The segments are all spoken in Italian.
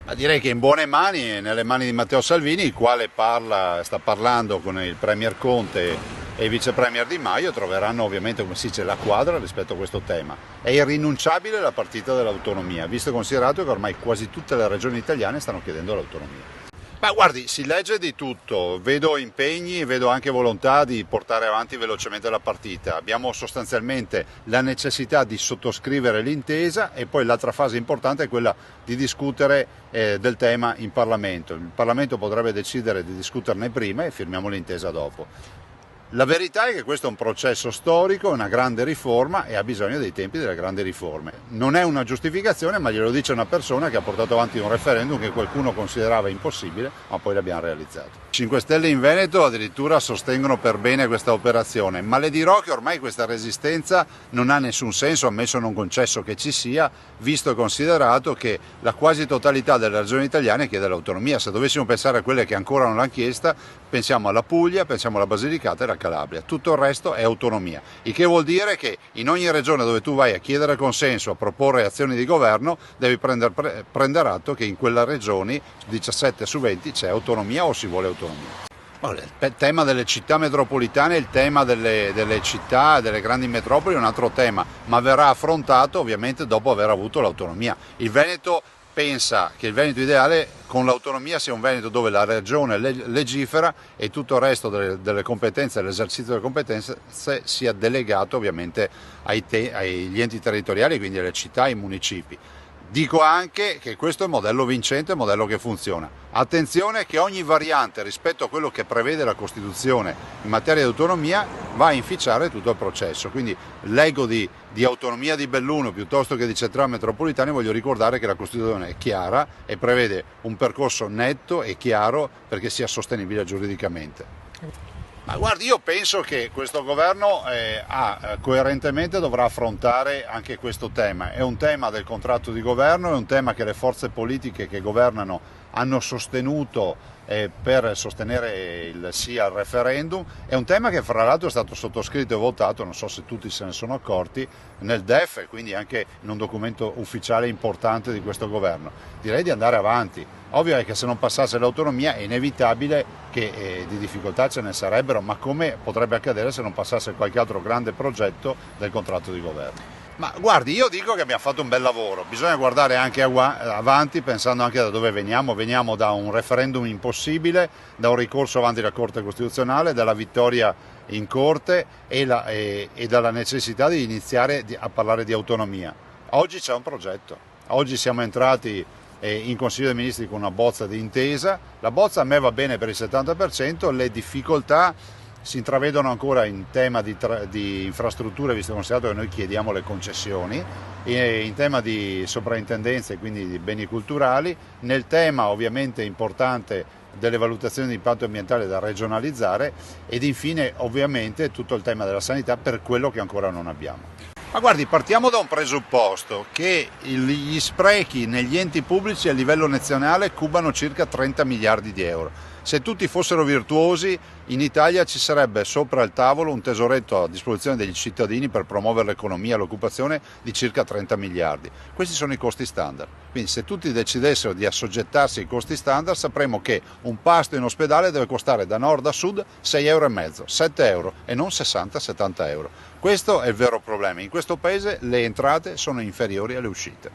Ma direi che in buone mani, nelle mani di Matteo Salvini, il quale sta parlando con il Premier Conte e il Vice Premier Di Maio, troveranno ovviamente, come si dice, la quadra rispetto a questo tema. È irrinunciabile la partita dell'autonomia, visto e considerato che ormai quasi tutte le regioni italiane stanno chiedendo l'autonomia. Ma guardi, si legge di tutto, vedo impegni, vedo anche volontà di portare avanti velocemente la partita. Abbiamo sostanzialmente la necessità di sottoscrivere l'intesa e poi l'altra fase importante è quella di discutere del tema in Parlamento. Il Parlamento potrebbe decidere di discuterne prima e firmiamo l'intesa dopo. La verità è che questo è un processo storico, una grande riforma e ha bisogno dei tempi delle grandi riforme. Non è una giustificazione, ma glielo dice una persona che ha portato avanti un referendum che qualcuno considerava impossibile, ma poi l'abbiamo realizzato. 5 Stelle in Veneto addirittura sostengono per bene questa operazione, ma le dirò che ormai questa resistenza non ha nessun senso, ammesso non concesso che ci sia, visto e considerato che la quasi totalità delle regioni italiane chiede l'autonomia. Se dovessimo pensare a quelle che ancora non l'hanno chiesta, pensiamo alla Puglia, pensiamo alla Basilicata e alla Calabria. Tutto il resto è autonomia, il che vuol dire che in ogni regione dove tu vai a chiedere consenso, a proporre azioni di governo, devi prendere atto che in quella regione 17 su 20 c'è autonomia o si vuole autonomia. Il tema delle città metropolitane, il tema delle città, delle grandi metropoli è un altro tema, ma verrà affrontato ovviamente dopo aver avuto l'autonomia. Il Veneto pensa che il Veneto ideale con l'autonomia sia un Veneto dove la regione legifera e tutto il resto delle competenze, l'esercizio delle competenze sia delegato ovviamente agli enti territoriali, quindi alle città e ai municipi. Dico anche che questo è il modello vincente, il modello che funziona. Attenzione che ogni variante rispetto a quello che prevede la Costituzione in materia di autonomia va a inficiare tutto il processo. Quindi leggo di autonomia di Belluno piuttosto che di centrali metropolitane, voglio ricordare che la Costituzione è chiara e prevede un percorso netto e chiaro perché sia sostenibile giuridicamente. Ma guardi, io penso che questo governo coerentemente dovrà affrontare anche questo tema. È un tema del contratto di governo, è un tema che le forze politiche che governano hanno sostenuto per sostenere il sì al referendum. È un tema che fra l'altro è stato sottoscritto e votato, non so se tutti se ne sono accorti, nel DEF e quindi anche in un documento ufficiale importante di questo governo. Direi di andare avanti. Ovvio è che se non passasse l'autonomia è inevitabile che di difficoltà ce ne sarebbero, ma come potrebbe accadere se non passasse qualche altro grande progetto del contratto di governo. Ma guardi, io dico che abbiamo fatto un bel lavoro, bisogna guardare anche avanti pensando anche da dove veniamo da un referendum impossibile, da un ricorso avanti la Corte Costituzionale, dalla vittoria in Corte e dalla necessità di iniziare a parlare di autonomia. Oggi c'è un progetto, oggi siamo entrati in Consiglio dei Ministri con una bozza di intesa, la bozza a me va bene per il 70%, le difficoltà si intravedono ancora in tema di infrastrutture, visto e considerato che noi chiediamo le concessioni, e in tema di soprintendenze, quindi di beni culturali, nel tema ovviamente importante delle valutazioni di impatto ambientale da regionalizzare ed infine ovviamente tutto il tema della sanità per quello che ancora non abbiamo. Ma guardi, partiamo da un presupposto, che gli sprechi negli enti pubblici a livello nazionale cubano circa 30 miliardi di euro. Se tutti fossero virtuosi, in Italia ci sarebbe sopra il tavolo un tesoretto a disposizione degli cittadini per promuovere l'economia e l'occupazione di circa 30 miliardi. Questi sono i costi standard. Quindi se tutti decidessero di assoggettarsi ai costi standard, sapremo che un pasto in ospedale deve costare da nord a sud 6,5 euro, 7 euro e non 60-70 euro. Questo è il vero problema. In questo paese le entrate sono inferiori alle uscite.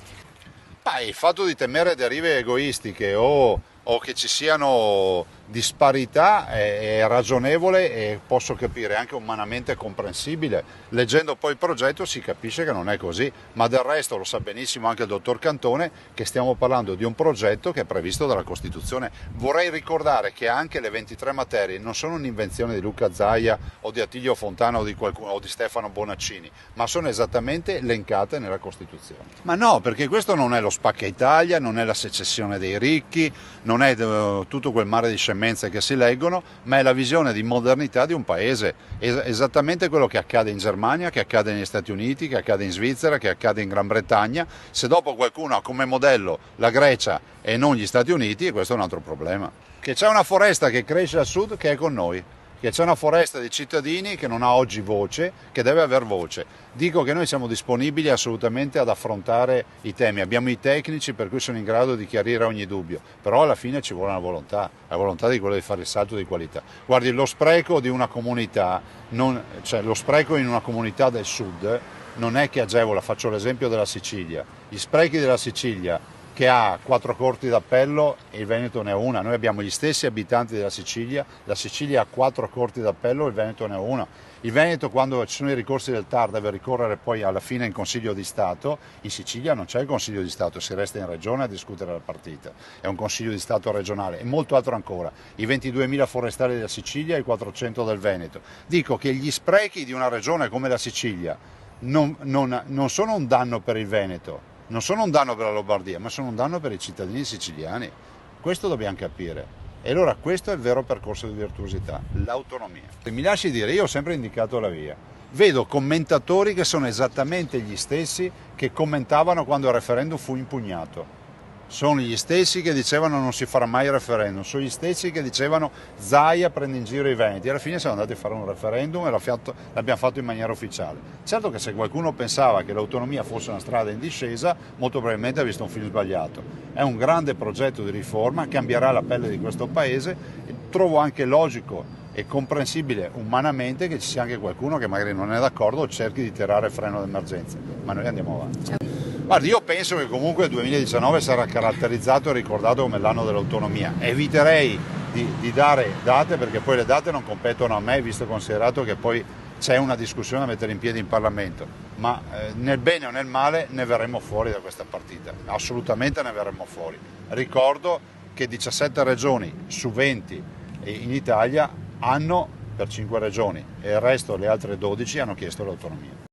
Il fatto di temere derive egoistiche o che ci siano disparità è ragionevole e posso capire, anche umanamente comprensibile. Leggendo poi il progetto si capisce che non è così, ma del resto lo sa benissimo anche il dottor Cantone che stiamo parlando di un progetto che è previsto dalla Costituzione. Vorrei ricordare che anche le 23 materie non sono un'invenzione di Luca Zaia o di Attilio Fontana o di Stefano Bonaccini, ma sono esattamente elencate nella Costituzione. Ma no, perché questo non è lo spacca Italia, non è la secessione dei ricchi, non è tutto quel mare di scemenze che si leggono, ma è la visione di modernità di un paese, esattamente quello che accade in Germania, che accade negli Stati Uniti, che accade in Svizzera, che accade in Gran Bretagna. Se dopo qualcuno ha come modello la Grecia e non gli Stati Uniti, questo è un altro problema. Che c'è una foresta che cresce al sud che è con noi, che c'è una foresta di cittadini che non ha oggi voce, che deve aver voce. Dico che noi siamo disponibili assolutamente ad affrontare i temi, abbiamo i tecnici per cui sono in grado di chiarire ogni dubbio, però alla fine ci vuole la volontà di quello di fare il salto di qualità. Guardi, lo spreco di una comunità, cioè lo spreco in una comunità del sud non è che agevola, faccio l'esempio della Sicilia, gli sprechi della Sicilia che ha 4 corti d'appello e il Veneto ne ha una. Noi abbiamo gli stessi abitanti della Sicilia, la Sicilia ha 4 corti d'appello e il Veneto ne ha una. Il Veneto, quando ci sono i ricorsi del TAR, deve ricorrere poi alla fine in Consiglio di Stato. In Sicilia non c'è il Consiglio di Stato, si resta in regione a discutere la partita. È un Consiglio di Stato regionale e molto altro ancora. I 22.000 forestali della Sicilia e i 400 del Veneto. Dico che gli sprechi di una regione come la Sicilia non sono un danno per il Veneto, non sono un danno per la Lombardia, ma sono un danno per i cittadini siciliani. Questo dobbiamo capire. E allora questo è il vero percorso di virtuosità, l'autonomia. Mi lasci dire, io ho sempre indicato la via. Vedo commentatori che sono esattamente gli stessi che commentavano quando il referendum fu impugnato. Sono gli stessi che dicevano non si farà mai il referendum, sono gli stessi che dicevano Zaia prende in giro i veneti. Alla fine siamo andati a fare un referendum e l'abbiamo fatto in maniera ufficiale. Certo che se qualcuno pensava che l'autonomia fosse una strada in discesa, molto probabilmente ha visto un film sbagliato. È un grande progetto di riforma, cambierà la pelle di questo paese e trovo anche logico e comprensibile umanamente che ci sia anche qualcuno che magari non è d'accordo o cerchi di tirare il freno d'emergenza. Ma noi andiamo avanti. Guardi, io penso che comunque il 2019 sarà caratterizzato e ricordato come l'anno dell'autonomia. Eviterei di dare date perché poi le date non competono a me, visto e considerato che poi c'è una discussione da mettere in piedi in Parlamento. Ma nel bene o nel male ne verremo fuori da questa partita, assolutamente ne verremo fuori. Ricordo che 17 regioni su 20 in Italia hanno per 5 regioni e il resto, le altre 12, hanno chiesto l'autonomia.